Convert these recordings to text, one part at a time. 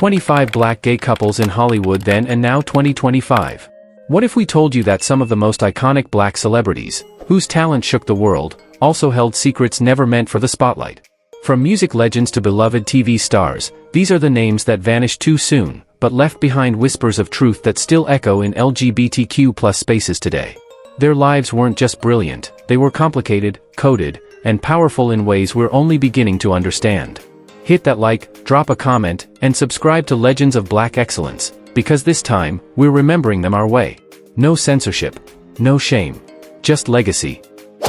25 Black Gay Couples in Hollywood Then and Now 2025. What if we told you that some of the most iconic black celebrities, whose talent shook the world, also held secrets never meant for the spotlight? From music legends to beloved TV stars, these are the names that vanished too soon, but left behind whispers of truth that still echo in LGBTQ+ spaces today. Their lives weren't just brilliant, they were complicated, coded, and powerful in ways we're only beginning to understand. Hit that like, drop a comment, and subscribe to Legends of Black Excellence, because this time, we're remembering them our way. No censorship. No shame. Just legacy.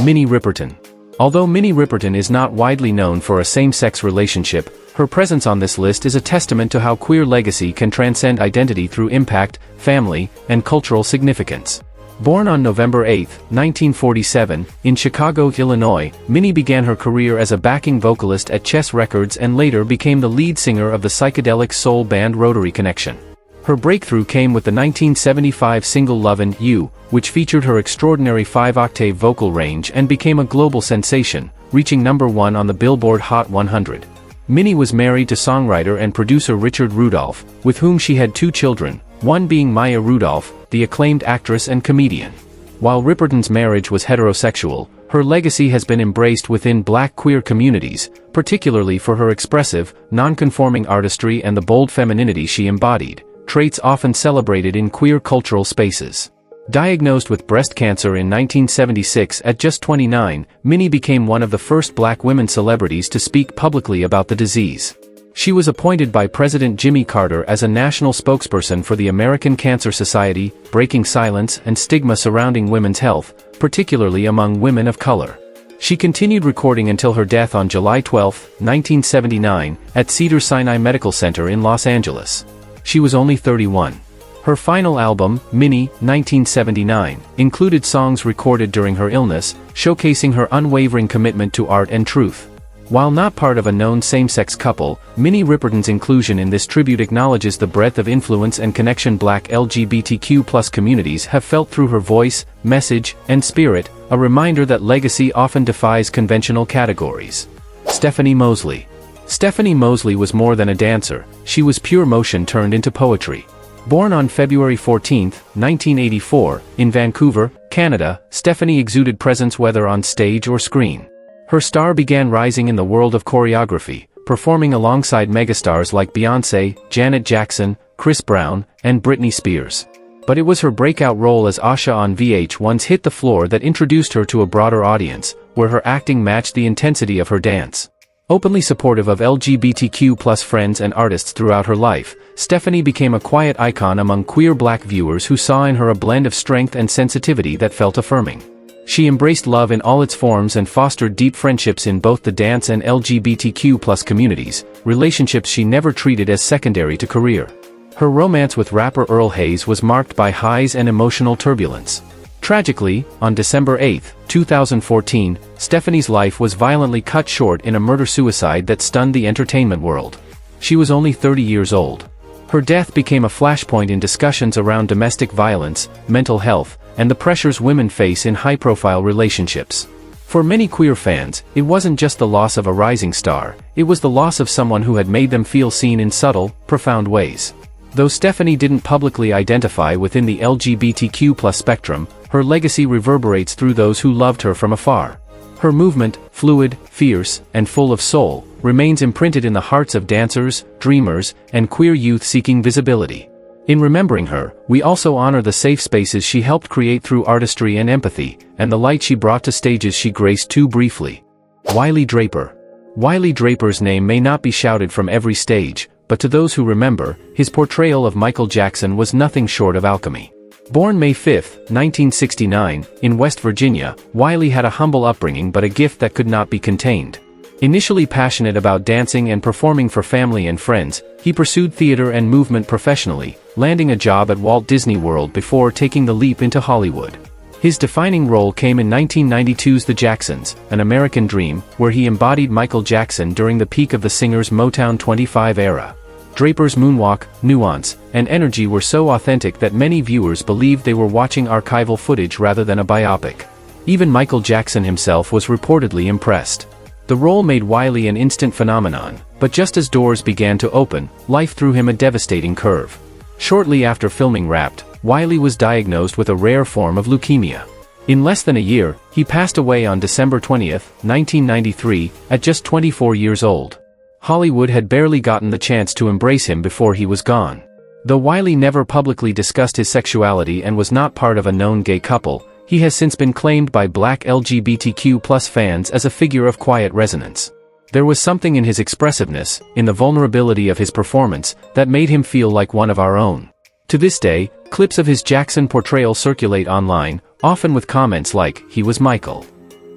Minnie Riperton. Although Minnie Riperton is not widely known for a same-sex relationship, her presence on this list is a testament to how queer legacy can transcend identity through impact, family, and cultural significance. Born on November 8, 1947, in Chicago, Illinois, Minnie began her career as a backing vocalist at Chess Records and later became the lead singer of the psychedelic soul band Rotary Connection. Her breakthrough came with the 1975 single Lovin' You, which featured her extraordinary 5-octave vocal range and became a global sensation, reaching #1 on the Billboard Hot 100. Minnie was married to songwriter and producer Richard Rudolph, with whom she had 2 children, one being Maya Rudolph, the acclaimed actress and comedian. While Riperton's marriage was heterosexual, her legacy has been embraced within Black queer communities, particularly for her expressive, non-conforming artistry and the bold femininity she embodied, traits often celebrated in queer cultural spaces. Diagnosed with breast cancer in 1976 at just 29, Minnie became one of the first Black women celebrities to speak publicly about the disease. She was appointed by President Jimmy Carter as a national spokesperson for the American Cancer Society, breaking silence and stigma surrounding women's health, particularly among women of color. She continued recording until her death on July 12, 1979, at Cedars-Sinai Medical Center in Los Angeles. She was only 31. Her final album, Minnie, 1979, included songs recorded during her illness, showcasing her unwavering commitment to art and truth. While not part of a known same-sex couple, Minnie Riperton's inclusion in this tribute acknowledges the breadth of influence and connection Black LGBTQ+ communities have felt through her voice, message, and spirit, a reminder that legacy often defies conventional categories. Stephanie Mosley. Stephanie Mosley was more than a dancer, she was pure motion turned into poetry. Born on February 14, 1984, in Vancouver, Canada, Stephanie exuded presence whether on stage or screen. Her star began rising in the world of choreography, performing alongside megastars like Beyoncé, Janet Jackson, Chris Brown, and Britney Spears. But it was her breakout role as Asha on VH1's Hit the Floor that introduced her to a broader audience, where her acting matched the intensity of her dance. Openly supportive of LGBTQ+ friends and artists throughout her life, Stephanie became a quiet icon among queer Black viewers who saw in her a blend of strength and sensitivity that felt affirming. She embraced love in all its forms and fostered deep friendships in both the dance and LGBTQ+ communities, relationships she never treated as secondary to career. Her romance with rapper Earl Hayes was marked by highs and emotional turbulence. Tragically, on December 8, 2014, Stephanie's life was violently cut short in a murder-suicide that stunned the entertainment world. She was only 30 years old. Her death became a flashpoint in discussions around domestic violence, mental health, and the pressures women face in high-profile relationships. For many queer fans, it wasn't just the loss of a rising star, it was the loss of someone who had made them feel seen in subtle, profound ways. Though Stephanie didn't publicly identify within the LGBTQ+ spectrum, her legacy reverberates through those who loved her from afar. Her movement, fluid, fierce, and full of soul, remains imprinted in the hearts of dancers, dreamers, and queer youth seeking visibility. In remembering her, we also honor the safe spaces she helped create through artistry and empathy, and the light she brought to stages she graced too briefly. Wiley Draper. Wiley Draper's name may not be shouted from every stage, but to those who remember, his portrayal of Michael Jackson was nothing short of alchemy. Born May 5, 1969, in West Virginia, Wiley had a humble upbringing but a gift that could not be contained. Initially passionate about dancing and performing for family and friends, he pursued theater and movement professionally, landing a job at Walt Disney World before taking the leap into Hollywood. His defining role came in 1992's The Jacksons, An American Dream, where he embodied Michael Jackson during the peak of the singer's Motown 25 era. Draper's moonwalk, nuance, and energy were so authentic that many viewers believed they were watching archival footage rather than a biopic. Even Michael Jackson himself was reportedly impressed. The role made Wiley an instant phenomenon, but just as doors began to open, life threw him a devastating curve. Shortly after filming Wrapped, Wiley was diagnosed with a rare form of leukemia. In less than a year, he passed away on December 20, 1993, at just 24 years old. Hollywood had barely gotten the chance to embrace him before he was gone. Though Wiley never publicly discussed his sexuality and was not part of a known gay couple, he has since been claimed by black LGBTQ+ fans as a figure of quiet resonance. There was something in his expressiveness, in the vulnerability of his performance, that made him feel like one of our own. To this day, clips of his Jackson portrayal circulate online, often with comments like, "He was Michael."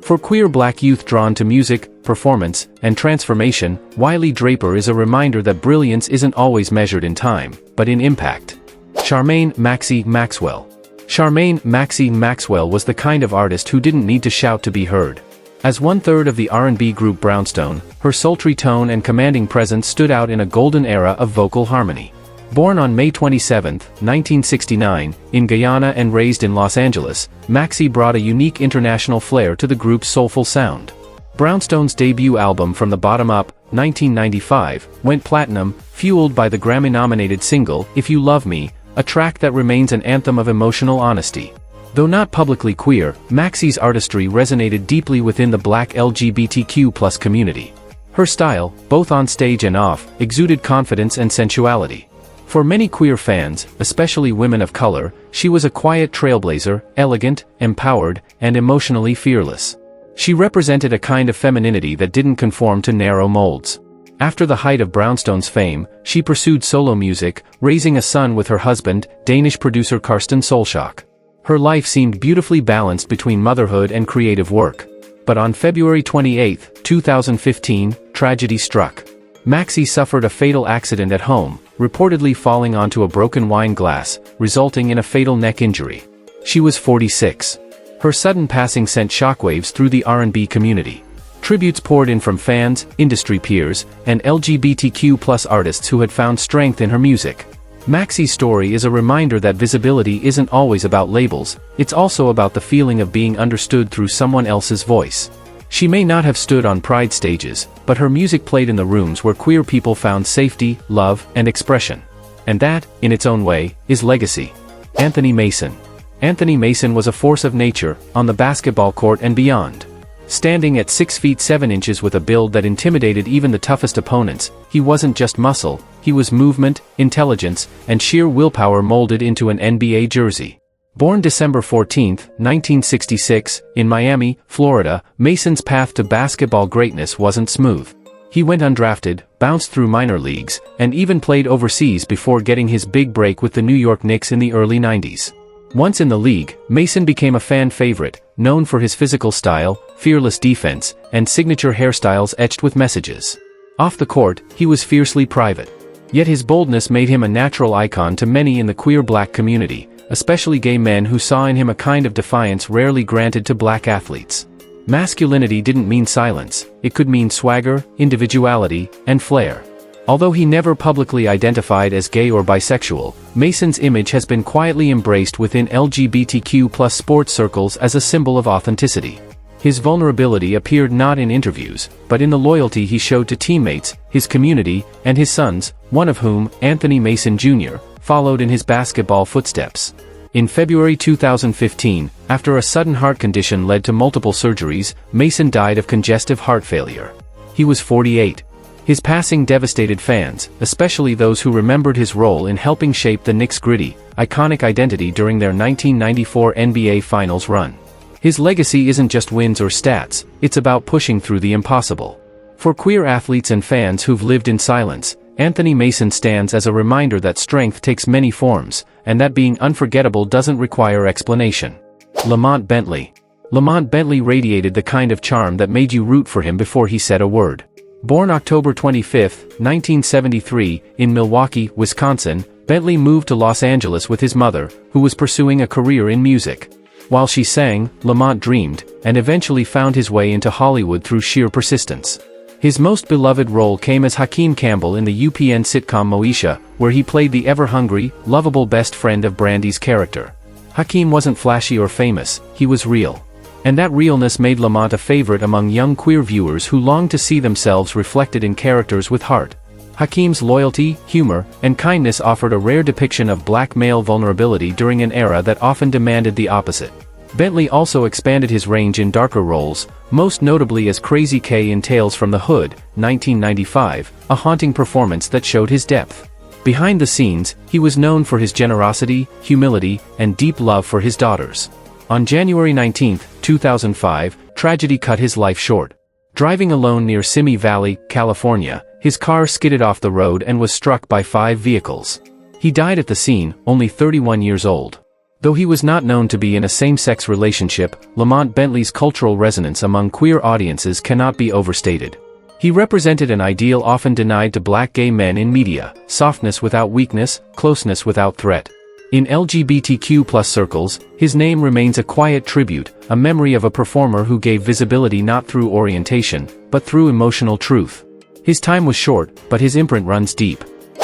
For queer black youth drawn to music, performance, and transformation, Wiley Draper is a reminder that brilliance isn't always measured in time, but in impact. Charmaine Maxie Maxwell. Charmaine Maxie Maxwell was the kind of artist who didn't need to shout to be heard. As one-third of the R&B group Brownstone, her sultry tone and commanding presence stood out in a golden era of vocal harmony. Born on May 27, 1969, in Guyana and raised in Los Angeles, Maxie brought a unique international flair to the group's soulful sound. Brownstone's debut album From the Bottom Up, 1995, went platinum, fueled by the Grammy-nominated single, If You Love Me, a track that remains an anthem of emotional honesty. Though not publicly queer, Maxie's artistry resonated deeply within the black LGBTQ+ community. Her style, both on stage and off, exuded confidence and sensuality. For many queer fans, especially women of color, she was a quiet trailblazer, elegant, empowered, and emotionally fearless. She represented a kind of femininity that didn't conform to narrow molds. After the height of Brownstone's fame, she pursued solo music, raising a son with her husband, Danish producer Karsten Solshock. Her life seemed beautifully balanced between motherhood and creative work. But on February 28, 2015, tragedy struck. Maxie suffered a fatal accident at home, reportedly falling onto a broken wine glass, resulting in a fatal neck injury. She was 46. Her sudden passing sent shockwaves through the R&B community. Tributes poured in from fans, industry peers, and LGBTQ+ artists who had found strength in her music. Maxie's story is a reminder that visibility isn't always about labels, it's also about the feeling of being understood through someone else's voice. She may not have stood on Pride stages, but her music played in the rooms where queer people found safety, love, and expression. And that, in its own way, is legacy. Anthony Mason. Anthony Mason was a force of nature, on the basketball court and beyond. Standing at 6 feet 7 inches with a build that intimidated even the toughest opponents, he wasn't just muscle, he was movement, intelligence, and sheer willpower molded into an NBA jersey. Born December 14, 1966, in Miami, Florida, Mason's path to basketball greatness wasn't smooth. He went undrafted, bounced through minor leagues, and even played overseas before getting his big break with the New York Knicks in the early 90s. Once in the league, Mason became a fan favorite, known for his physical style, fearless defense, and signature hairstyles etched with messages. Off the court, he was fiercely private. Yet his boldness made him a natural icon to many in the queer black community, especially gay men who saw in him a kind of defiance rarely granted to black athletes. Masculinity didn't mean silence, it could mean swagger, individuality, and flair. Although he never publicly identified as gay or bisexual, Mason's image has been quietly embraced within LGBTQ+ sports circles as a symbol of authenticity. His vulnerability appeared not in interviews, but in the loyalty he showed to teammates, his community, and his sons, one of whom, Anthony Mason Jr., followed in his basketball footsteps. In February 2015, after a sudden heart condition led to multiple surgeries, Mason died of congestive heart failure. He was 48. His passing devastated fans, especially those who remembered his role in helping shape the Knicks' gritty, iconic identity during their 1994 NBA Finals run. His legacy isn't just wins or stats, it's about pushing through the impossible. For queer athletes and fans who've lived in silence, Anthony Mason stands as a reminder that strength takes many forms, and that being unforgettable doesn't require explanation. Lamont Bentley. Lamont Bentley radiated the kind of charm that made you root for him before he said a word. Born October 25, 1973, in Milwaukee, Wisconsin, Bentley moved to Los Angeles with his mother, who was pursuing a career in music. While she sang, Lamont dreamed, and eventually found his way into Hollywood through sheer persistence. His most beloved role came as Hakeem Campbell in the UPN sitcom Moesha, where he played the ever-hungry, lovable best friend of Brandy's character. Hakeem wasn't flashy or famous, he was real. And that realness made Lamont a favorite among young queer viewers who longed to see themselves reflected in characters with heart. Hakeem's loyalty, humor, and kindness offered a rare depiction of black male vulnerability during an era that often demanded the opposite. Bentley also expanded his range in darker roles, most notably as Crazy K in Tales from the Hood, 1995, a haunting performance that showed his depth. Behind the scenes, he was known for his generosity, humility, and deep love for his daughters. On January 19, 2005, tragedy cut his life short. Driving alone near Simi Valley, California, his car skidded off the road and was struck by 5 vehicles. He died at the scene, only 31 years old. Though he was not known to be in a same-sex relationship, Lamont Bentley's cultural resonance among queer audiences cannot be overstated. He represented an ideal often denied to black gay men in media: softness without weakness, closeness without threat. In LGBTQ+ circles, his name remains a quiet tribute, a memory of a performer who gave visibility not through orientation, but through emotional truth. His time was short, but his imprint runs deep.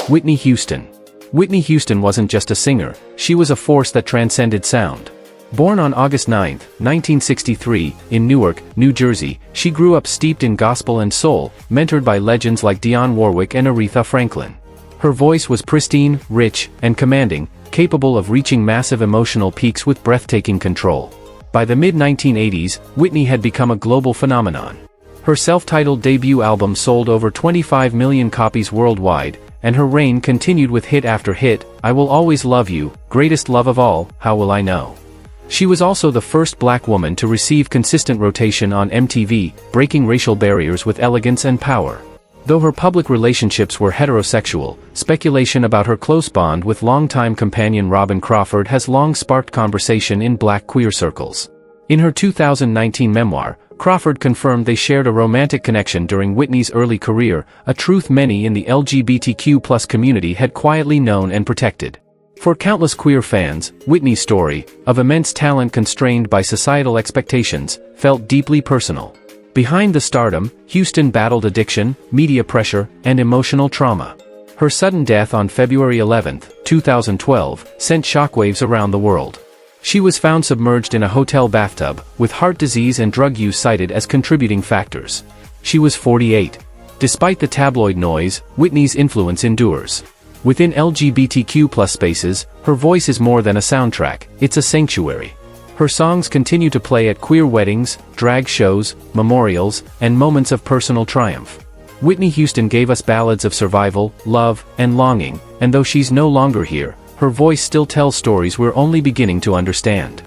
Whitney Houston. Whitney Houston wasn't just a singer, she was a force that transcended sound. Born on August 9, 1963, in Newark, New Jersey, she grew up steeped in gospel and soul, mentored by legends like Dionne Warwick and Aretha Franklin. Her voice was pristine, rich, and commanding, capable of reaching massive emotional peaks with breathtaking control. By the mid-1980s, Whitney had become a global phenomenon. Her self-titled debut album sold over 25 million copies worldwide, and her reign continued with hit after hit: I Will Always Love You, Greatest Love of All, How Will I Know. She was also the first black woman to receive consistent rotation on MTV, breaking racial barriers with elegance and power. Though her public relationships were heterosexual, speculation about her close bond with longtime companion Robin Crawford has long sparked conversation in black queer circles. In her 2019 memoir, Crawford confirmed they shared a romantic connection during Whitney's early career, a truth many in the LGBTQ+ community had quietly known and protected. For countless queer fans, Whitney's story, of immense talent constrained by societal expectations, felt deeply personal. Behind the stardom, Houston battled addiction, media pressure, and emotional trauma. Her sudden death on February 11, 2012, sent shockwaves around the world. She was found submerged in a hotel bathtub, with heart disease and drug use cited as contributing factors. She was 48. Despite the tabloid noise, Whitney's influence endures. Within LGBTQ+ spaces, her voice is more than a soundtrack, it's a sanctuary. Her songs continue to play at queer weddings, drag shows, memorials, and moments of personal triumph. Whitney Houston gave us ballads of survival, love, and longing, and though she's no longer here, her voice still tells stories we're only beginning to understand.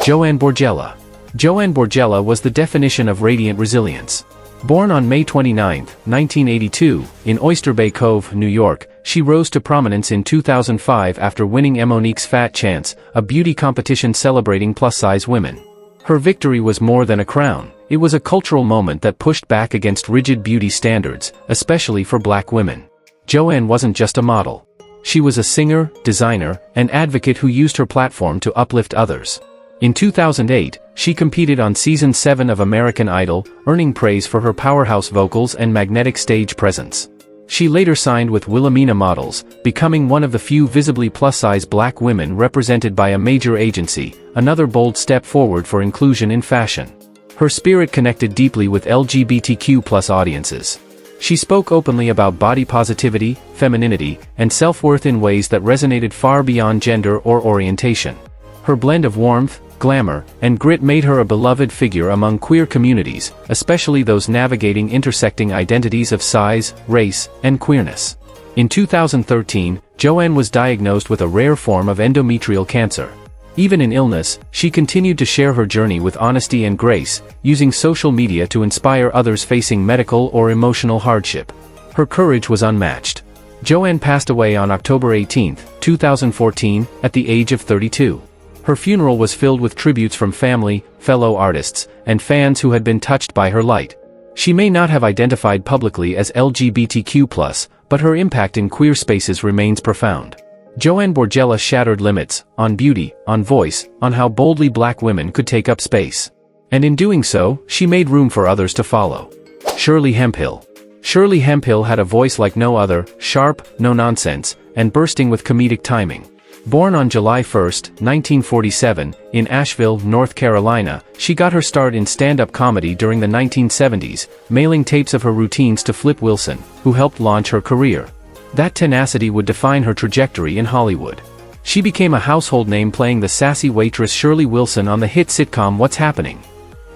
Joanne Borgella. Joanne Borgella was the definition of radiant resilience. Born on May 29, 1982, in Oyster Bay Cove, New York, she rose to prominence in 2005 after winning Monique's Fat Chance, a beauty competition celebrating plus-size women. Her victory was more than a crown, it was a cultural moment that pushed back against rigid beauty standards, especially for black women. Joanne wasn't just a model. She was a singer, designer, and advocate who used her platform to uplift others. In 2008, she competed on Season 7 of American Idol, earning praise for her powerhouse vocals and magnetic stage presence. She later signed with Wilhelmina Models, becoming one of the few visibly plus-size black women represented by a major agency, another bold step forward for inclusion in fashion. Her spirit connected deeply with LGBTQ+ audiences. She spoke openly about body positivity, femininity, and self-worth in ways that resonated far beyond gender or orientation. Her blend of warmth, glamour, and grit made her a beloved figure among queer communities, especially those navigating intersecting identities of size, race, and queerness. In 2013, Joanne was diagnosed with a rare form of endometrial cancer. Even in illness, she continued to share her journey with honesty and grace, using social media to inspire others facing medical or emotional hardship. Her courage was unmatched. Joanne passed away on October 18, 2014, at the age of 32. Her funeral was filled with tributes from family, fellow artists, and fans who had been touched by her light. She may not have identified publicly as LGBTQ+, but her impact in queer spaces remains profound. Joanne Borgella shattered limits, on beauty, on voice, on how boldly black women could take up space. And in doing so, she made room for others to follow. Shirley Hemphill. Shirley Hemphill had a voice like no other, sharp, no nonsense, and bursting with comedic timing. Born on July 1, 1947, in Asheville, North Carolina, she got her start in stand-up comedy during the 1970s, mailing tapes of her routines to Flip Wilson, who helped launch her career. That tenacity would define her trajectory in Hollywood. She became a household name playing the sassy waitress Shirley Wilson on the hit sitcom What's Happening?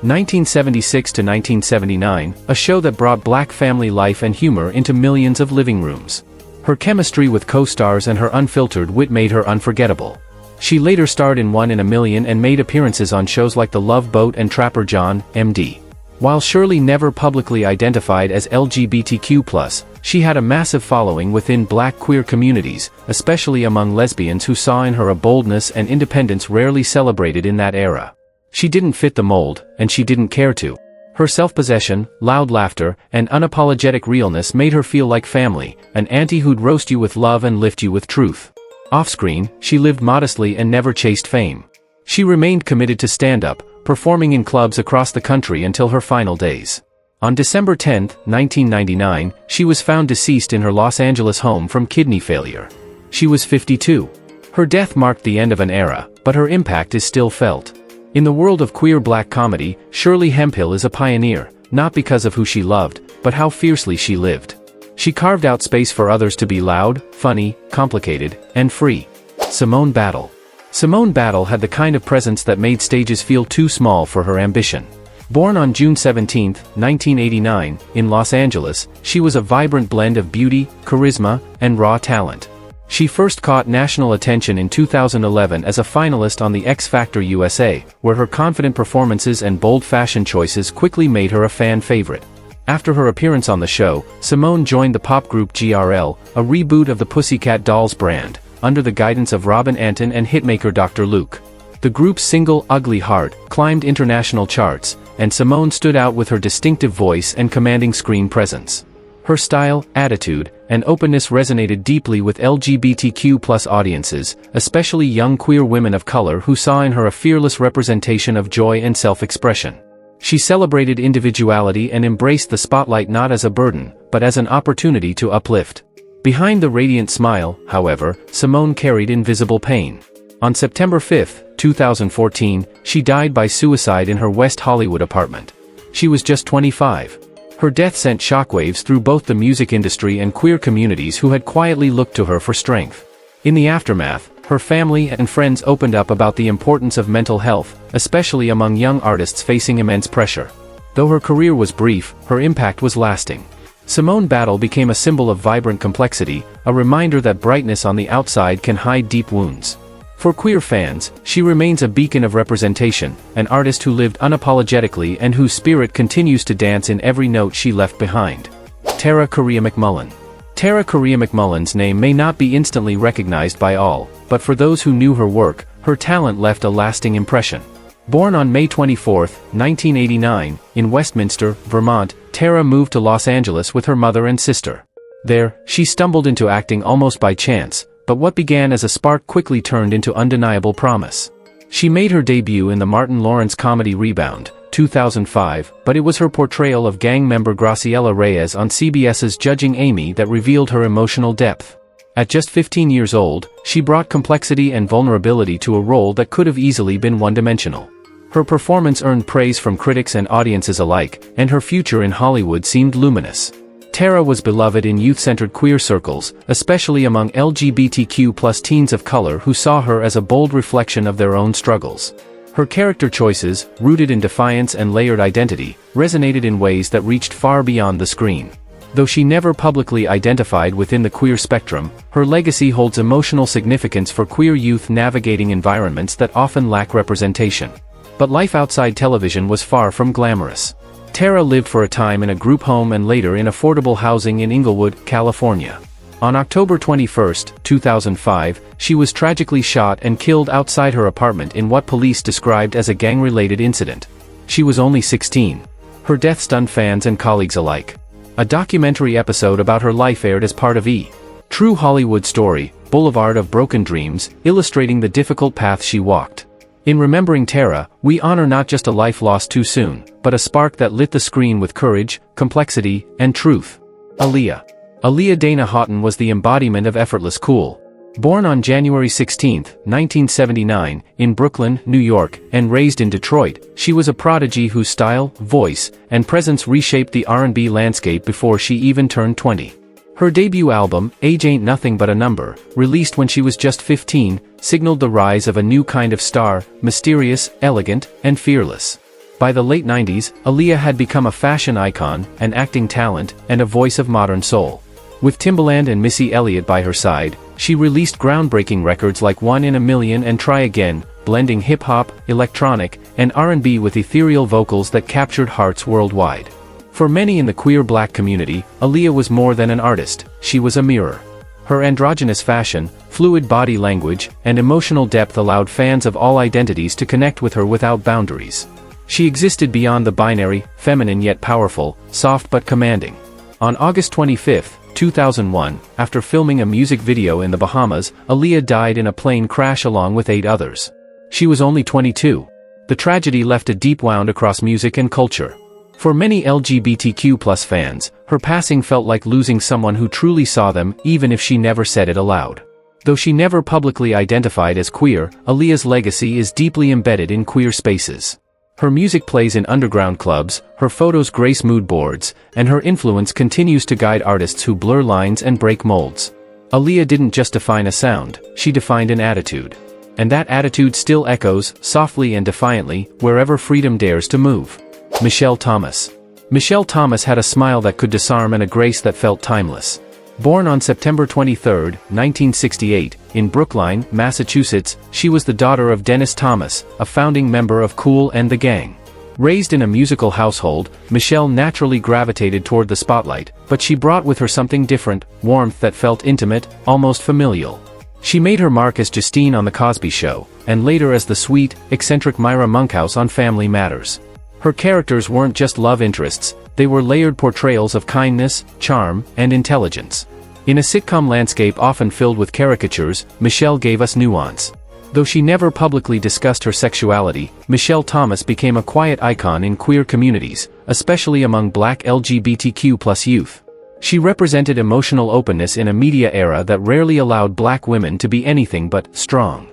1976 to 1979, a show that brought black family life and humor into millions of living rooms. Her chemistry with co-stars and her unfiltered wit made her unforgettable. She later starred in 1 in a Million and made appearances on shows like The Love Boat and Trapper John, M.D. While Shirley never publicly identified as LGBTQ+, she had a massive following within black queer communities, especially among lesbians who saw in her a boldness and independence rarely celebrated in that era. She didn't fit the mold, and she didn't care to. Her self-possession, loud laughter, and unapologetic realness made her feel like family, an auntie who'd roast you with love and lift you with truth. Off-screen, she lived modestly and never chased fame. She remained committed to stand-up, performing in clubs across the country until her final days. On December 10, 1999, she was found deceased in her Los Angeles home from kidney failure. She was 52. Her death marked the end of an era, but her impact is still felt. In the world of queer black comedy, Shirley Hemphill is a pioneer, not because of who she loved, but how fiercely she lived. She carved out space for others to be loud, funny, complicated, and free. Simone Battle. Simone Battle had the kind of presence that made stages feel too small for her ambition. Born on June 17, 1989, in Los Angeles, she was a vibrant blend of beauty, charisma, and raw talent. She first caught national attention in 2011 as a finalist on the X Factor USA, where her confident performances and bold fashion choices quickly made her a fan favorite. After her appearance on the show, Simone joined the pop group GRL, a reboot of the Pussycat Dolls brand, under the guidance of Robin Anton and hitmaker Dr. Luke. The group's single Ugly Heart climbed international charts, and Simone stood out with her distinctive voice and commanding screen presence. Her style, attitude, and openness resonated deeply with LGBTQ+ audiences, especially young queer women of color who saw in her a fearless representation of joy and self-expression. She celebrated individuality and embraced the spotlight not as a burden, but as an opportunity to uplift. Behind the radiant smile, however, Simone carried invisible pain. On September 5, 2014, she died by suicide in her West Hollywood apartment. She was just 25. Her death sent shockwaves through both the music industry and queer communities who had quietly looked to her for strength. In the aftermath, her family and friends opened up about the importance of mental health, especially among young artists facing immense pressure. Though her career was brief, her impact was lasting. Simone Battle became a symbol of vibrant complexity, a reminder that brightness on the outside can hide deep wounds. For queer fans, she remains a beacon of representation, an artist who lived unapologetically and whose spirit continues to dance in every note she left behind. Tara Korea McMullen. Tara Korea McMullen's name may not be instantly recognized by all, but for those who knew her work, her talent left a lasting impression. Born on May 24, 1989, in Westminster, Vermont, Tara moved to Los Angeles with her mother and sister. There, she stumbled into acting almost by chance, but what began as a spark quickly turned into undeniable promise. She made her debut in the Martin Lawrence comedy Rebound, 2005, but it was her portrayal of gang member Graciela Reyes on CBS's Judging Amy that revealed her emotional depth. At just 15 years old, she brought complexity and vulnerability to a role that could have easily been one-dimensional. Her performance earned praise from critics and audiences alike, and her future in Hollywood seemed luminous. Tara was beloved in youth-centered queer circles, especially among LGBTQ+ teens of color who saw her as a bold reflection of their own struggles. Her character choices, rooted in defiance and layered identity, resonated in ways that reached far beyond the screen. Though she never publicly identified within the queer spectrum, her legacy holds emotional significance for queer youth navigating environments that often lack representation. But life outside television was far from glamorous. Tara lived for a time in a group home and later in affordable housing in Inglewood, California. On October 21, 2005, she was tragically shot and killed outside her apartment in what police described as a gang-related incident. She was only 16. Her death stunned fans and colleagues alike. A documentary episode about her life aired as part of E! True Hollywood Story, Boulevard of Broken Dreams, illustrating the difficult path she walked. In remembering Tara, we honor not just a life lost too soon, but a spark that lit the screen with courage, complexity, and truth. Aaliyah. Aaliyah Dana Houghton was the embodiment of effortless cool. Born on January 16, 1979, in Brooklyn, New York, and raised in Detroit, she was a prodigy whose style, voice, and presence reshaped the R&B landscape before she even turned 20. Her debut album, Age Ain't Nothing But a Number, released when she was just 15, signaled the rise of a new kind of star, mysterious, elegant, and fearless. By the late 90s, Aaliyah had become a fashion icon, an acting talent, and a voice of modern soul. With Timbaland and Missy Elliott by her side, she released groundbreaking records like One in a Million and Try Again, blending hip-hop, electronic, and R&B with ethereal vocals that captured hearts worldwide. For many in the queer black community, Aaliyah was more than an artist, she was a mirror. Her androgynous fashion, fluid body language, and emotional depth allowed fans of all identities to connect with her without boundaries. She existed beyond the binary, feminine yet powerful, soft but commanding. On August 25, 2001, after filming a music video in the Bahamas, Aaliyah died in a plane crash along with 8 others. She was only 22. The tragedy left a deep wound across music and culture. For many LGBTQ+ fans, her passing felt like losing someone who truly saw them, even if she never said it aloud. Though she never publicly identified as queer, Aaliyah's legacy is deeply embedded in queer spaces. Her music plays in underground clubs, her photos grace mood boards, and her influence continues to guide artists who blur lines and break molds. Aaliyah didn't just define a sound, she defined an attitude. And that attitude still echoes, softly and defiantly, wherever freedom dares to move. Michelle Thomas. Michelle Thomas had a smile that could disarm and a grace that felt timeless. Born on September 23, 1968, in Brookline, Massachusetts, she was the daughter of Dennis Thomas, a founding member of Kool and the Gang. Raised in a musical household, Michelle naturally gravitated toward the spotlight, but she brought with her something different, warmth that felt intimate, almost familial. She made her mark as Justine on The Cosby Show, and later as the sweet, eccentric Myra Monkhouse on Family Matters. Her characters weren't just love interests, they were layered portrayals of kindness, charm, and intelligence. In a sitcom landscape often filled with caricatures, Michelle gave us nuance. Though she never publicly discussed her sexuality, Michelle Thomas became a quiet icon in queer communities, especially among Black LGBTQ+ youth. She represented emotional openness in a media era that rarely allowed Black women to be anything but strong.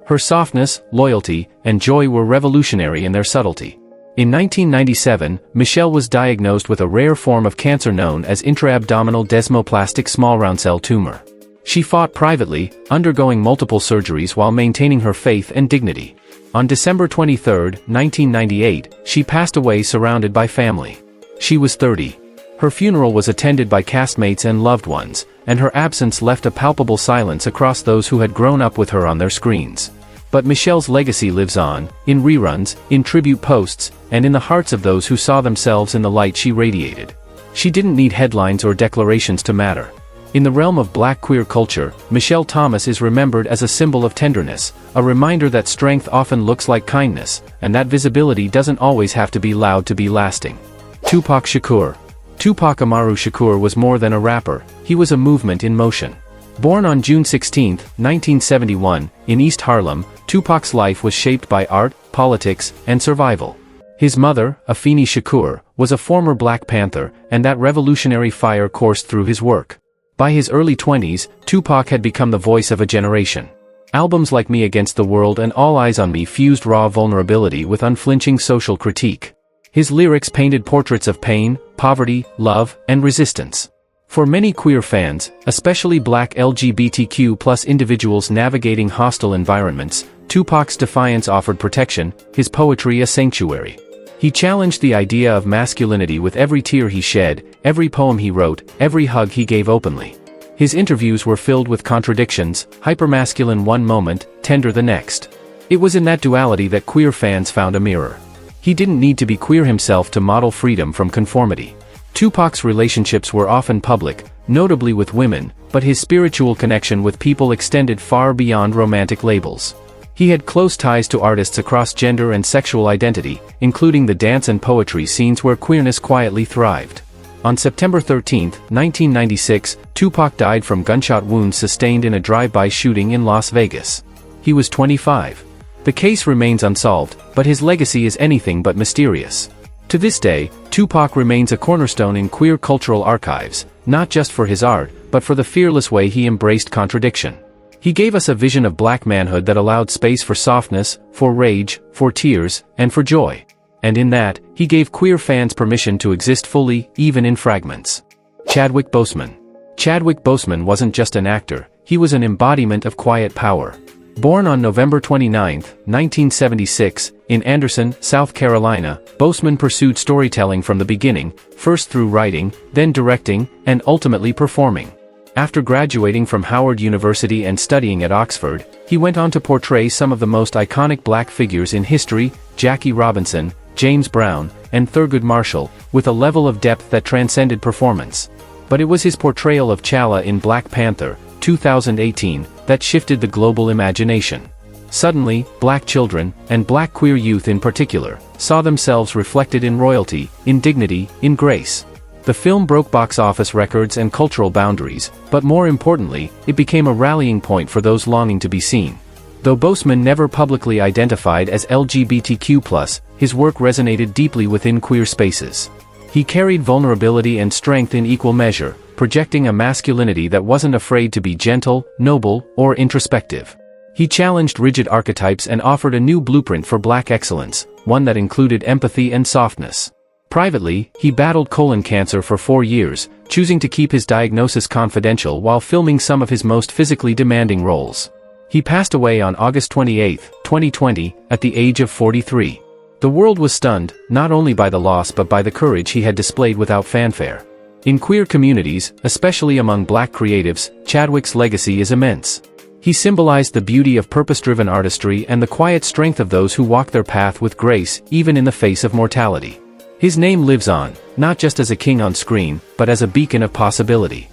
Her softness, loyalty, and joy were revolutionary in their subtlety. In 1997, Michelle was diagnosed with a rare form of cancer known as intraabdominal desmoplastic small round cell tumor. She fought privately, undergoing multiple surgeries while maintaining her faith and dignity. On December 23, 1998, she passed away surrounded by family. She was 30. Her funeral was attended by castmates and loved ones, and her absence left a palpable silence across those who had grown up with her on their screens. But Michelle's legacy lives on, in reruns, in tribute posts, and in the hearts of those who saw themselves in the light she radiated. She didn't need headlines or declarations to matter. In the realm of Black queer culture, Michelle Thomas is remembered as a symbol of tenderness, a reminder that strength often looks like kindness, and that visibility doesn't always have to be loud to be lasting. Tupac Shakur. Tupac Amaru Shakur was more than a rapper, he was a movement in motion. Born on June 16, 1971, in East Harlem, Tupac's life was shaped by art, politics, and survival. His mother, Afeni Shakur, was a former Black Panther, and that revolutionary fire coursed through his work. By his early 20s, Tupac had become the voice of a generation. Albums like Me Against the World and All Eyes on Me fused raw vulnerability with unflinching social critique. His lyrics painted portraits of pain, poverty, love, and resistance. For many queer fans, especially Black LGBTQ+ individuals navigating hostile environments, Tupac's defiance offered protection, his poetry a sanctuary. He challenged the idea of masculinity with every tear he shed, every poem he wrote, every hug he gave openly. His interviews were filled with contradictions, hypermasculine one moment, tender the next. It was in that duality that queer fans found a mirror. He didn't need to be queer himself to model freedom from conformity. Tupac's relationships were often public, notably with women, but his spiritual connection with people extended far beyond romantic labels. He had close ties to artists across gender and sexual identity, including the dance and poetry scenes where queerness quietly thrived. On September 13, 1996, Tupac died from gunshot wounds sustained in a drive-by shooting in Las Vegas. He was 25. The case remains unsolved, but his legacy is anything but mysterious. To this day, Tupac remains a cornerstone in queer cultural archives, not just for his art, but for the fearless way he embraced contradiction. He gave us a vision of black manhood that allowed space for softness, for rage, for tears, and for joy. And in that, he gave queer fans permission to exist fully, even in fragments. Chadwick Boseman. Chadwick Boseman wasn't just an actor, he was an embodiment of quiet power. Born on November 29, 1976, in Anderson, South Carolina, Boseman pursued storytelling from the beginning, first through writing, then directing, and ultimately performing. After graduating from Howard University and studying at Oxford, he went on to portray some of the most iconic black figures in history, Jackie Robinson, James Brown, and Thurgood Marshall, with a level of depth that transcended performance. But it was his portrayal of T'Challa in Black Panther, 2018, that shifted the global imagination. Suddenly, black children, and black queer youth in particular, saw themselves reflected in royalty, in dignity, in grace. The film broke box office records and cultural boundaries, but more importantly, it became a rallying point for those longing to be seen. Though Boseman never publicly identified as LGBTQ+, his work resonated deeply within queer spaces. He carried vulnerability and strength in equal measure, projecting a masculinity that wasn't afraid to be gentle, noble, or introspective. He challenged rigid archetypes and offered a new blueprint for black excellence, one that included empathy and softness. Privately, he battled colon cancer for 4 years, choosing to keep his diagnosis confidential while filming some of his most physically demanding roles. He passed away on August 28, 2020, at the age of 43. The world was stunned, not only by the loss but by the courage he had displayed without fanfare. In queer communities, especially among black creatives, Chadwick's legacy is immense. He symbolized the beauty of purpose-driven artistry and the quiet strength of those who walk their path with grace, even in the face of mortality. His name lives on, not just as a king on screen, but as a beacon of possibility.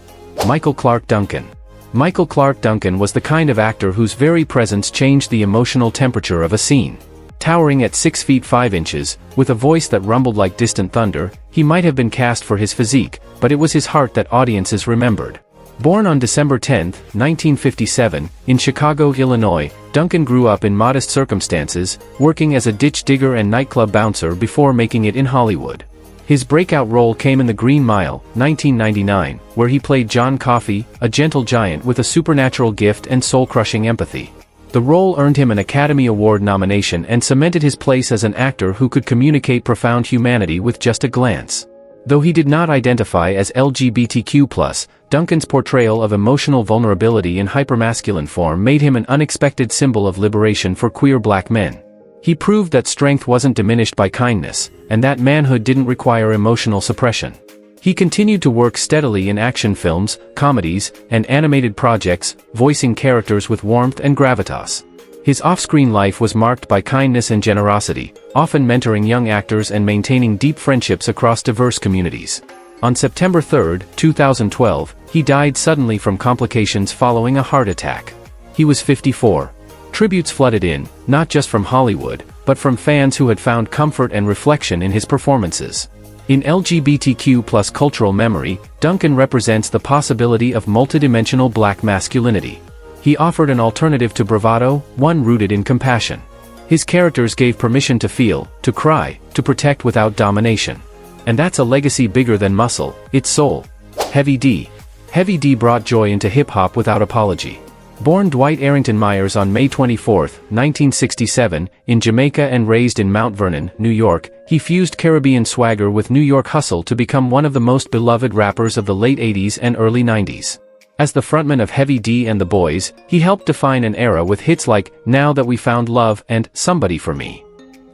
Michael Clarke Duncan. Michael Clarke Duncan was the kind of actor whose very presence changed the emotional temperature of a scene. Towering at 6 feet 5 inches, with a voice that rumbled like distant thunder, he might have been cast for his physique, but it was his heart that audiences remembered. Born on December 10, 1957, in Chicago, Illinois, Duncan grew up in modest circumstances, working as a ditch digger and nightclub bouncer before making it in Hollywood. His breakout role came in The Green Mile, 1999, where he played John Coffey, a gentle giant with a supernatural gift and soul-crushing empathy. The role earned him an Academy Award nomination and cemented his place as an actor who could communicate profound humanity with just a glance. Though he did not identify as LGBTQ+, Duncan's portrayal of emotional vulnerability in hypermasculine form made him an unexpected symbol of liberation for queer black men. He proved that strength wasn't diminished by kindness, and that manhood didn't require emotional suppression. He continued to work steadily in action films, comedies, and animated projects, voicing characters with warmth and gravitas. His off-screen life was marked by kindness and generosity, often mentoring young actors and maintaining deep friendships across diverse communities. On September 3, 2012, he died suddenly from complications following a heart attack. He was 54. Tributes flooded in, not just from Hollywood, but from fans who had found comfort and reflection in his performances. In LGBTQ+ cultural memory, Duncan represents the possibility of multidimensional black masculinity. He offered an alternative to bravado, one rooted in compassion. His characters gave permission to feel, to cry, to protect without domination. And that's a legacy bigger than muscle, it's soul. Heavy D. Heavy D brought joy into hip-hop without apology. Born Dwight Arrington Myers on May 24, 1967, in Jamaica and raised in Mount Vernon, New York, he fused Caribbean swagger with New York hustle to become one of the most beloved rappers of the late 80s and early 90s. As the frontman of Heavy D and the Boys, he helped define an era with hits like Now That We Found Love and Somebody For Me.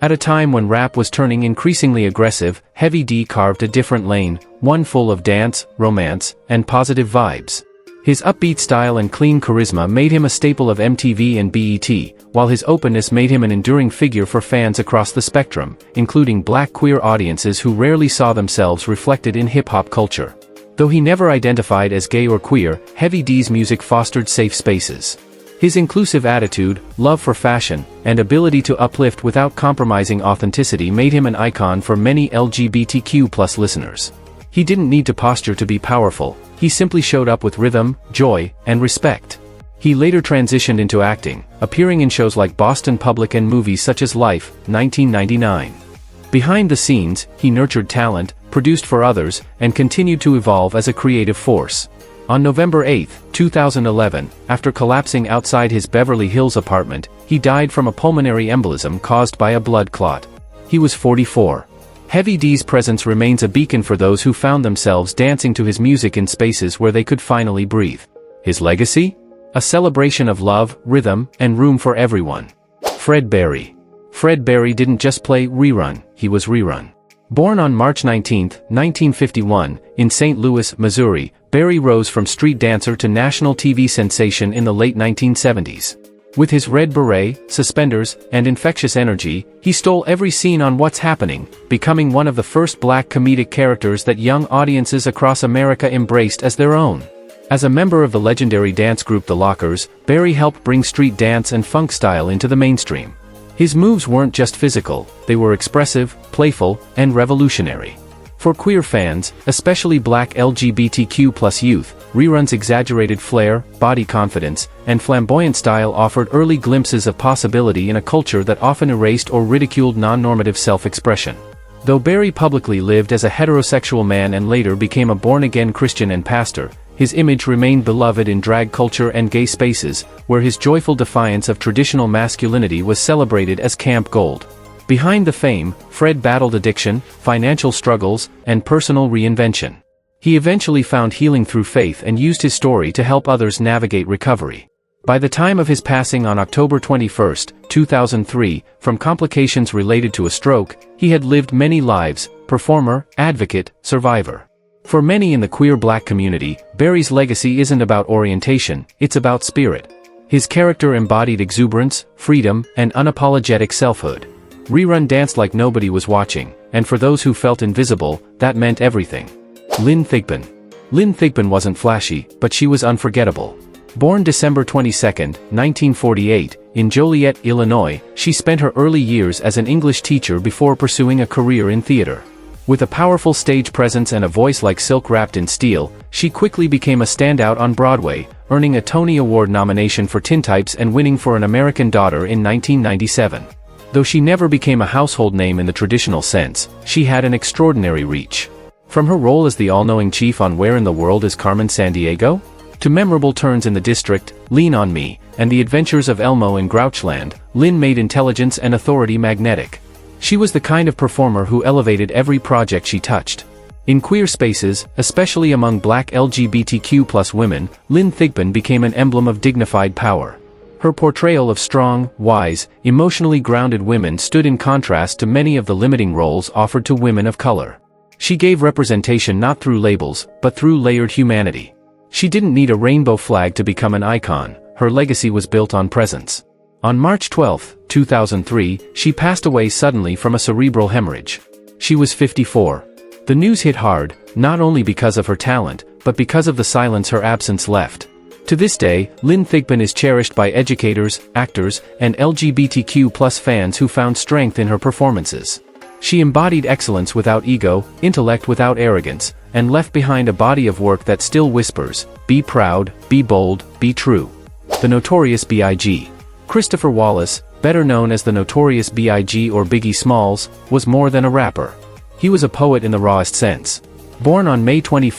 At a time when rap was turning increasingly aggressive, Heavy D carved a different lane, one full of dance, romance, and positive vibes. His upbeat style and clean charisma made him a staple of MTV and BET, while his openness made him an enduring figure for fans across the spectrum, including black queer audiences who rarely saw themselves reflected in hip-hop culture. Though he never identified as gay or queer, Heavy D's music fostered safe spaces. His inclusive attitude, love for fashion, and ability to uplift without compromising authenticity made him an icon for many LGBTQ+ listeners. He didn't need to posture to be powerful, he simply showed up with rhythm, joy, and respect. He later transitioned into acting, appearing in shows like Boston Public and movies such as Life, 1999. Behind the scenes, he nurtured talent, produced for others, and continued to evolve as a creative force. On November 8, 2011, after collapsing outside his Beverly Hills apartment, he died from a pulmonary embolism caused by a blood clot. He was 44. Heavy D's presence remains a beacon for those who found themselves dancing to his music in spaces where they could finally breathe. His legacy? A celebration of love, rhythm, and room for everyone. Fred Berry. Fred Berry didn't just play rerun, he was rerun. Born on March 19, 1951, in St. Louis, Missouri, Berry rose from street dancer to national TV sensation in the late 1970s. With his red beret, suspenders, and infectious energy, he stole every scene on What's Happening, becoming one of the first black comedic characters that young audiences across America embraced as their own. As a member of the legendary dance group The Lockers, Berry helped bring street dance and funk style into the mainstream. His moves weren't just physical, they were expressive, playful, and revolutionary. For queer fans, especially black LGBTQ+ youth, Rerun's exaggerated flair, body confidence, and flamboyant style offered early glimpses of possibility in a culture that often erased or ridiculed non-normative self-expression. Though Berry publicly lived as a heterosexual man and later became a born-again Christian and pastor, his image remained beloved in drag culture and gay spaces, where his joyful defiance of traditional masculinity was celebrated as camp gold. Behind the fame, Fred battled addiction, financial struggles, and personal reinvention. He eventually found healing through faith and used his story to help others navigate recovery. By the time of his passing on October 21, 2003, from complications related to a stroke, he had lived many lives: performer, advocate, survivor. For many in the queer black community, Berry's legacy isn't about orientation, it's about spirit. His character embodied exuberance, freedom, and unapologetic selfhood. Rerun danced like nobody was watching, and for those who felt invisible, that meant everything. Lynn Thigpen. Lynn Thigpen wasn't flashy, but she was unforgettable. Born December 22, 1948, in Joliet, Illinois, she spent her early years as an English teacher before pursuing a career in theater. With a powerful stage presence and a voice like silk wrapped in steel, she quickly became a standout on Broadway, earning a Tony Award nomination for Tintypes and winning for An American Daughter in 1997. Though she never became a household name in the traditional sense, she had an extraordinary reach. From her role as the all-knowing chief on Where in the World is Carmen Sandiego? To memorable turns in The District, Lean on Me, and the adventures of Elmo in Grouchland, Lynn made intelligence and authority magnetic. She was the kind of performer who elevated every project she touched. In queer spaces, especially among black LGBTQ+ women, Lynn Thigpen became an emblem of dignified power. Her portrayal of strong, wise, emotionally grounded women stood in contrast to many of the limiting roles offered to women of color. She gave representation not through labels, but through layered humanity. She didn't need a rainbow flag to become an icon, her legacy was built on presence. On March 12, 2003, she passed away suddenly from a cerebral hemorrhage. She was 54. The news hit hard, not only because of her talent, but because of the silence her absence left. To this day, Lynn Thigpen is cherished by educators, actors, and LGBTQ+ fans who found strength in her performances. She embodied excellence without ego, intellect without arrogance, and left behind a body of work that still whispers, "Be proud, be bold, be true." The Notorious B.I.G. Christopher Wallace, better known as the Notorious B.I.G. or Biggie Smalls, was more than a rapper. He was a poet in the rawest sense. Born on May 21,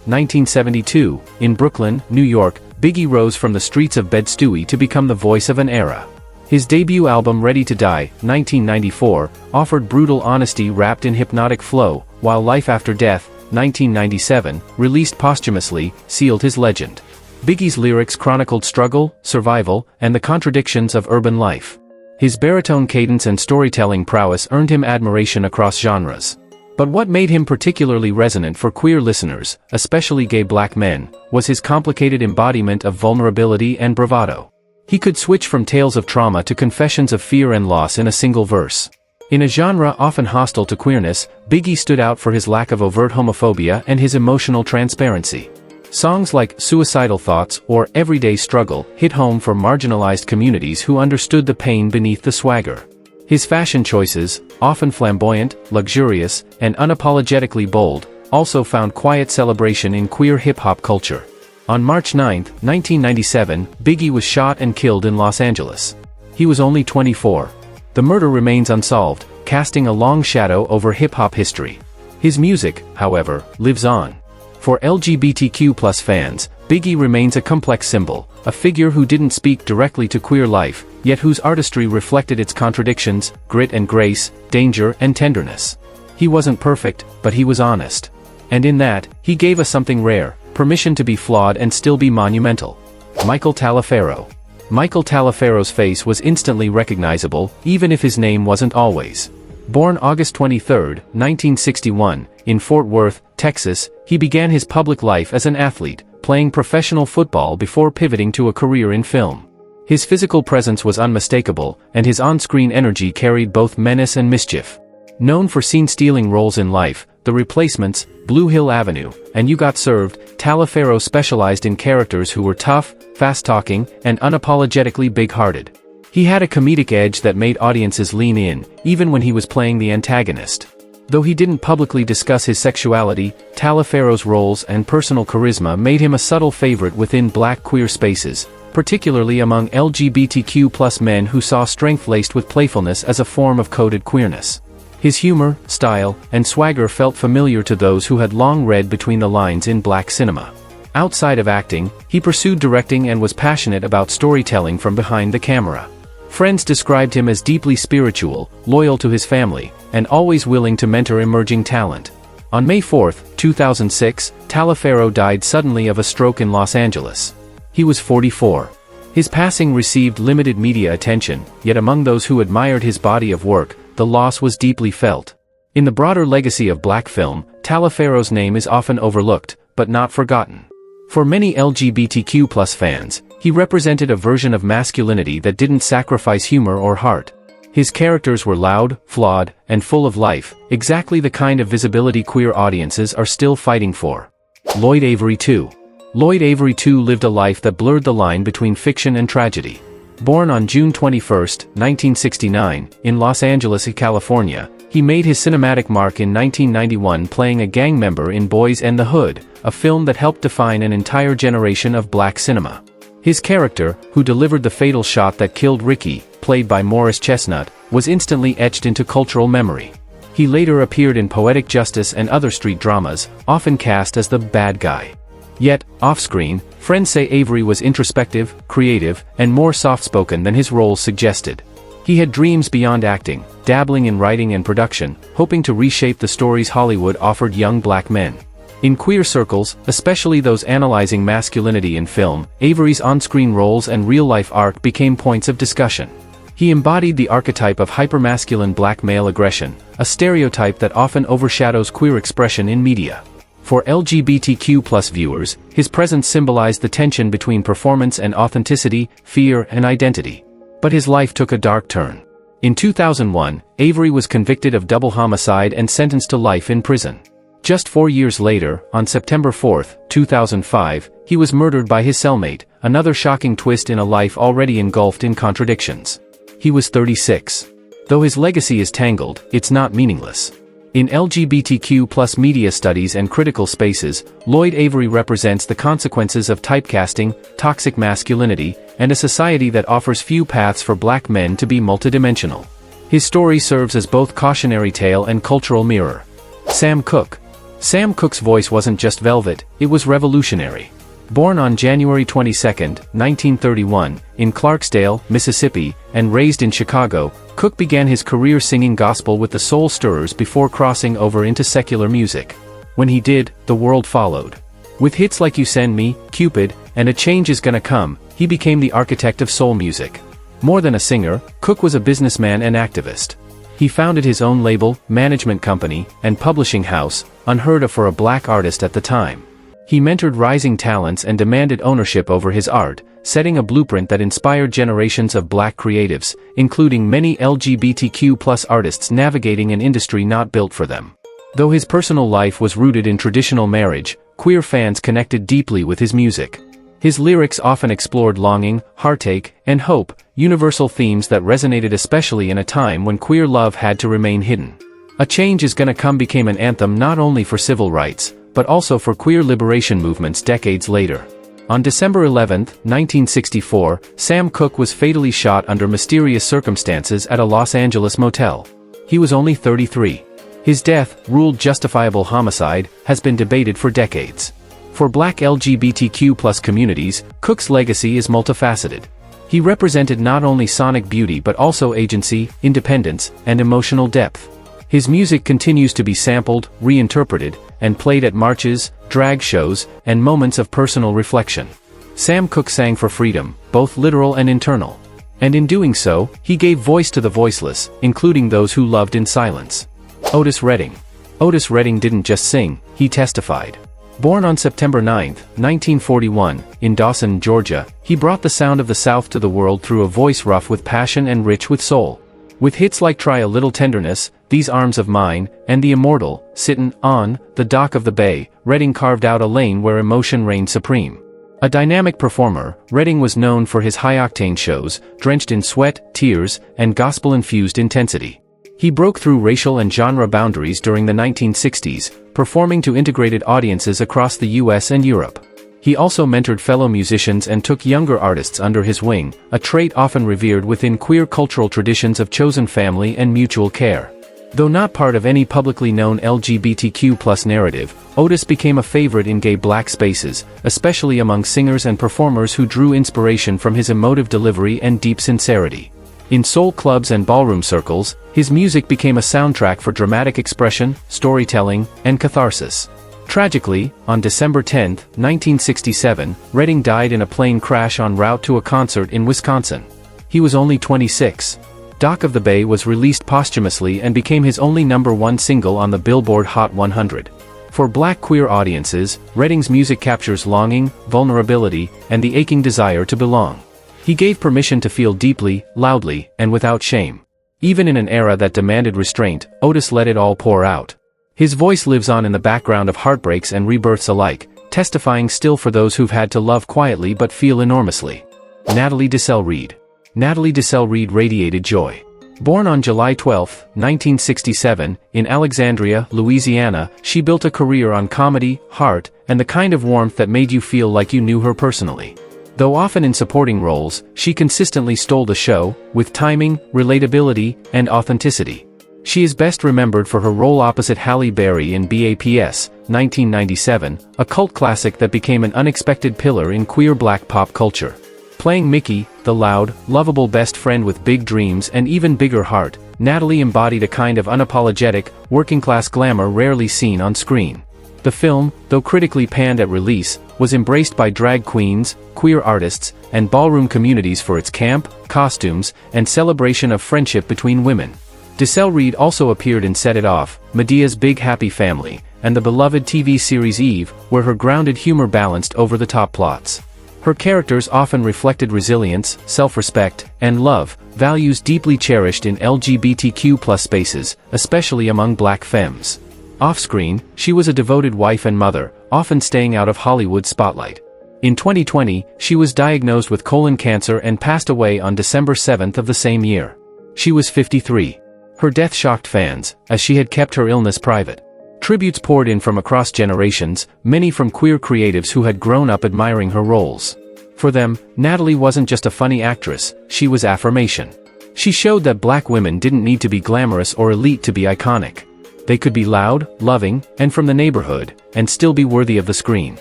1972, in Brooklyn, New York, Biggie rose from the streets of Bed-Stuy to become the voice of an era. His debut album Ready to Die, 1994, offered brutal honesty wrapped in hypnotic flow, while Life After Death, 1997, released posthumously, sealed his legend. Biggie's lyrics chronicled struggle, survival, and the contradictions of urban life. His baritone cadence and storytelling prowess earned him admiration across genres. But what made him particularly resonant for queer listeners, especially gay black men, was his complicated embodiment of vulnerability and bravado. He could switch from tales of trauma to confessions of fear and loss in a single verse. In a genre often hostile to queerness, Biggie stood out for his lack of overt homophobia and his emotional transparency. Songs like Suicidal Thoughts or Everyday Struggle hit home for marginalized communities who understood the pain beneath the swagger. His fashion choices, often flamboyant, luxurious, and unapologetically bold, also found quiet celebration in queer hip-hop culture. On March 9, 1997, Biggie was shot and killed in Los Angeles. He was only 24. The murder remains unsolved, casting a long shadow over hip-hop history. His music, however, lives on. For LGBTQ+ fans, Biggie remains a complex symbol, a figure who didn't speak directly to queer life, yet whose artistry reflected its contradictions, grit and grace, danger and tenderness. He wasn't perfect, but he was honest. And in that, he gave us something rare, permission to be flawed and still be monumental. Michael Taliaferro. Michael Taliaferro's face was instantly recognizable, even if his name wasn't always. Born August 23, 1961, in Fort Worth, Texas, he began his public life as an athlete, playing professional football before pivoting to a career in film. His physical presence was unmistakable, and his on-screen energy carried both menace and mischief. Known for scene-stealing roles in Life, The Replacements, Blue Hill Avenue, and You Got Served, Taliaferro specialized in characters who were tough, fast-talking, and unapologetically big-hearted. He had a comedic edge that made audiences lean in, even when he was playing the antagonist. Though he didn't publicly discuss his sexuality, Taliaferro's roles and personal charisma made him a subtle favorite within black queer spaces, particularly among LGBTQ+ men who saw strength laced with playfulness as a form of coded queerness. His humor, style, and swagger felt familiar to those who had long read between the lines in black cinema. Outside of acting, he pursued directing and was passionate about storytelling from behind the camera. Friends described him as deeply spiritual, loyal to his family, and always willing to mentor emerging talent. On May 4, 2006, Taliaferro died suddenly of a stroke in Los Angeles. He was 44. His passing received limited media attention, yet among those who admired his body of work, the loss was deeply felt. In the broader legacy of black film, Taliaferro's name is often overlooked, but not forgotten. For many LGBTQ+ fans, he represented a version of masculinity that didn't sacrifice humor or heart. His characters were loud, flawed, and full of life, exactly the kind of visibility queer audiences are still fighting for. Lloyd Avery II. Lloyd Avery II lived a life that blurred the line between fiction and tragedy. Born on June 21, 1969, in Los Angeles, California, he made his cinematic mark in 1991 playing a gang member in Boys and the Hood, a film that helped define an entire generation of black cinema. His character, who delivered the fatal shot that killed Ricky, played by Morris Chestnut, was instantly etched into cultural memory. He later appeared in Poetic Justice and other street dramas, often cast as the bad guy. Yet, off-screen, friends say Avery was introspective, creative, and more soft-spoken than his roles suggested. He had dreams beyond acting, dabbling in writing and production, hoping to reshape the stories Hollywood offered young black men. In queer circles, especially those analyzing masculinity in film, Avery's on-screen roles and real-life arc became points of discussion. He embodied the archetype of hypermasculine black male aggression, a stereotype that often overshadows queer expression in media. For LGBTQ+ viewers, his presence symbolized the tension between performance and authenticity, fear and identity. But his life took a dark turn. In 2001, Avery was convicted of double homicide and sentenced to life in prison. Just 4 years later, on September 4, 2005, he was murdered by his cellmate, another shocking twist in a life already engulfed in contradictions. He was 36. Though his legacy is tangled, it's not meaningless. In LGBTQ+ media studies and critical spaces, Lloyd Avery represents the consequences of typecasting, toxic masculinity, and a society that offers few paths for black men to be multidimensional. His story serves as both cautionary tale and cultural mirror. Sam Cooke. Sam Cooke's voice wasn't just velvet, it was revolutionary. Born on January 22, 1931, in Clarksdale, Mississippi, and raised in Chicago, Cooke began his career singing gospel with the Soul Stirrers before crossing over into secular music. When he did, the world followed. With hits like You Send Me, Cupid, and A Change Is Gonna Come, he became the architect of soul music. More than a singer, Cooke was a businessman and activist. He founded his own label, management company, and publishing house, unheard of for a black artist at the time. He mentored rising talents and demanded ownership over his art, setting a blueprint that inspired generations of black creatives, including many LGBTQ+ artists navigating an industry not built for them. Though his personal life was rooted in traditional marriage, queer fans connected deeply with his music. His lyrics often explored longing, heartache, and hope, universal themes that resonated especially in a time when queer love had to remain hidden. A Change Is Gonna Come became an anthem not only for civil rights, but also for queer liberation movements decades later. On December 11, 1964, Sam Cooke was fatally shot under mysterious circumstances at a Los Angeles motel. He was only 33. His death, ruled justifiable homicide, has been debated for decades. For Black LGBTQ+ communities, Cook's legacy is multifaceted. He represented not only sonic beauty but also agency, independence, and emotional depth. His music continues to be sampled, reinterpreted, and played at marches, drag shows, and moments of personal reflection. Sam Cooke sang for freedom, both literal and internal. And in doing so, he gave voice to the voiceless, including those who loved in silence. Otis Redding. Otis Redding didn't just sing, he testified. Born on September 9, 1941, in Dawson, Georgia, he brought the sound of the South to the world through a voice rough with passion and rich with soul. With hits like Try a Little Tenderness, These Arms of Mine, and the immortal, Sittin' on the Dock of the Bay, Redding carved out a lane where emotion reigned supreme. A dynamic performer, Redding was known for his high-octane shows, drenched in sweat, tears, and gospel-infused intensity. He broke through racial and genre boundaries during the 1960s, performing to integrated audiences across the US and Europe. He also mentored fellow musicians and took younger artists under his wing, a trait often revered within queer cultural traditions of chosen family and mutual care. Though not part of any publicly known LGBTQ+ narrative, Otis became a favorite in gay Black spaces, especially among singers and performers who drew inspiration from his emotive delivery and deep sincerity. In soul clubs and ballroom circles, his music became a soundtrack for dramatic expression, storytelling, and catharsis. Tragically, on December 10, 1967, Redding died in a plane crash en route to a concert in Wisconsin. He was only 26. Dock of the Bay was released posthumously and became his only #1 single on the Billboard Hot 100. For Black queer audiences, Redding's music captures longing, vulnerability, and the aching desire to belong. He gave permission to feel deeply, loudly, and without shame. Even in an era that demanded restraint, Otis let it all pour out. His voice lives on in the background of heartbreaks and rebirths alike, testifying still for those who've had to love quietly but feel enormously. Natalie Desselle Reid. Natalie Desselle Reid radiated joy. Born on July 12, 1967, in Alexandria, Louisiana, she built a career on comedy, heart, and the kind of warmth that made you feel like you knew her personally. Though often in supporting roles, she consistently stole the show, with timing, relatability, and authenticity. She is best remembered for her role opposite Halle Berry in BAPS, 1997, a cult classic that became an unexpected pillar in queer Black pop culture. Playing Mickey, the loud, lovable best friend with big dreams and even bigger heart, Natalie embodied a kind of unapologetic, working-class glamour rarely seen on screen. The film, though critically panned at release, was embraced by drag queens, queer artists, and ballroom communities for its camp, costumes, and celebration of friendship between women. Desselle Reid also appeared in Set It Off, Medea's Big Happy Family, and the beloved TV series Eve, where her grounded humor balanced over-the-top plots. Her characters often reflected resilience, self-respect, and love, values deeply cherished in LGBTQ+ spaces, especially among Black femmes. Off-screen, she was a devoted wife and mother, often staying out of Hollywood's spotlight. In 2020, she was diagnosed with colon cancer and passed away on December 7 of the same year. She was 53. Her death shocked fans, as she had kept her illness private. Tributes poured in from across generations, many from queer creatives who had grown up admiring her roles. For them, Natalie wasn't just a funny actress, she was affirmation. She showed that Black women didn't need to be glamorous or elite to be iconic. They could be loud, loving, and from the neighborhood, and still be worthy of the screen.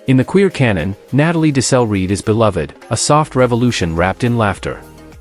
In the queer canon, Natalie Desselle Reid is beloved, a soft revolution wrapped in laughter.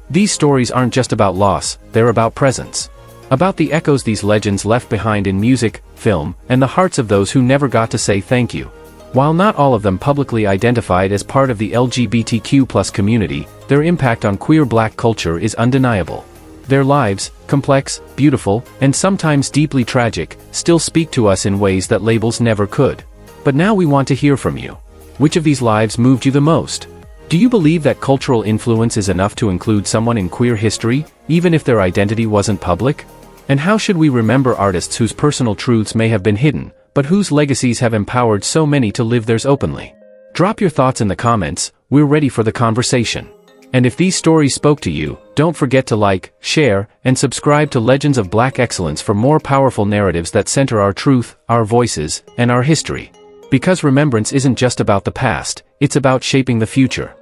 These stories aren't just about loss, they're about presence. About the echoes these legends left behind in music, film, and the hearts of those who never got to say thank you. While not all of them publicly identified as part of the LGBTQ+ community, their impact on queer Black culture is undeniable. Their lives, complex, beautiful, and sometimes deeply tragic, still speak to us in ways that labels never could. But now we want to hear from you. Which of these lives moved you the most? Do you believe that cultural influence is enough to include someone in queer history, even if their identity wasn't public? And how should we remember artists whose personal truths may have been hidden, but whose legacies have empowered so many to live theirs openly? Drop your thoughts in the comments, we're ready for the conversation. And if these stories spoke to you, don't forget to like, share, and subscribe to Legends of Black Excellence for more powerful narratives that center our truth, our voices, and our history. Because remembrance isn't just about the past, it's about shaping the future.